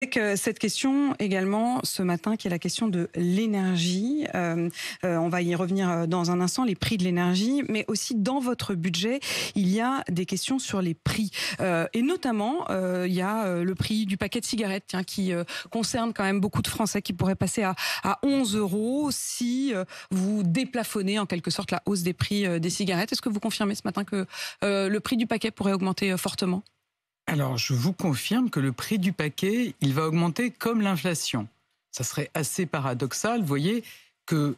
Avec cette question également ce matin, qui est la question de l'énergie. On va y revenir dans un instant, les prix de l'énergie, mais aussi dans votre budget, il y a des questions sur les prix. Et notamment, il y a le prix du paquet de cigarettes, tiens, qui concerne quand même beaucoup de Français, qui pourrait passer à 11 euros si vous déplafonnez en quelque sorte la hausse des prix des cigarettes. Est-ce que vous confirmez ce matin que le prix du paquet pourrait augmenter fortement ? Alors, je vous confirme que le prix du paquet, il va augmenter comme l'inflation. Ça serait assez paradoxal, vous voyez, que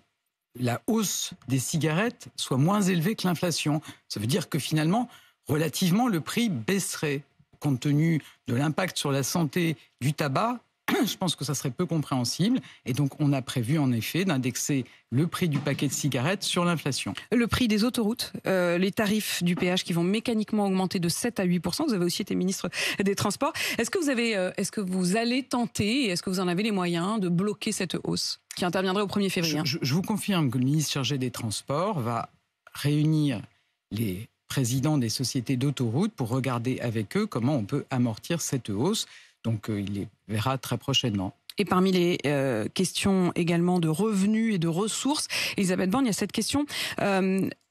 la hausse des cigarettes soit moins élevée que l'inflation. Ça veut dire que finalement, relativement, le prix baisserait. Compte tenu de l'impact sur la santé du tabac, je pense que ça serait peu compréhensible. Et donc, on a prévu en effet d'indexer le prix du paquet de cigarettes sur l'inflation. Le prix des autoroutes, les tarifs du péage qui vont mécaniquement augmenter de 7 à 8%. Vous avez aussi été ministre des Transports. Est-ce que vous allez tenter, et est-ce que vous en avez les moyens, de bloquer cette hausse qui interviendrait au 1er février? Je vous confirme que le ministre chargé des Transports va réunir les présidents des sociétés d'autoroutes pour regarder avec eux comment on peut amortir cette hausse. Donc, il les verra très prochainement. Et parmi les questions également de revenus et de ressources, Elisabeth Borne, il y a cette question.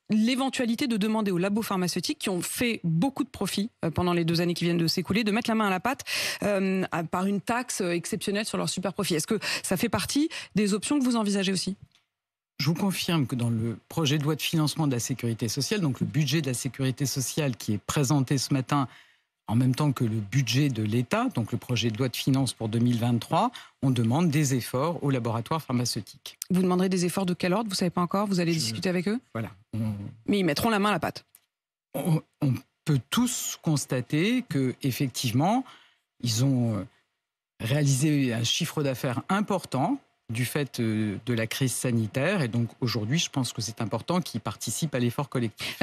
L'éventualité de demander aux labos pharmaceutiques qui ont fait beaucoup de profits pendant les 2 années qui viennent de s'écouler, de mettre la main à la pâte par une taxe exceptionnelle sur leurs super profits. Est-ce que ça fait partie des options que vous envisagez aussi ? Je vous confirme que dans le projet de loi de financement de la sécurité sociale, donc le budget de la sécurité sociale qui est présenté ce matin, en même temps que le budget de l'État, donc le projet de loi de finances pour 2023, on demande des efforts aux laboratoires pharmaceutiques. Vous demanderez des efforts de quel ordre? Vous ne savez pas encore? Vous allez discuter avec eux? Voilà. Mais ils mettront la main à la pâte. On peut tous constater qu'effectivement, ils ont réalisé un chiffre d'affaires important du fait de la crise sanitaire. Et donc aujourd'hui, je pense que c'est important qu'ils participent à l'effort collectif.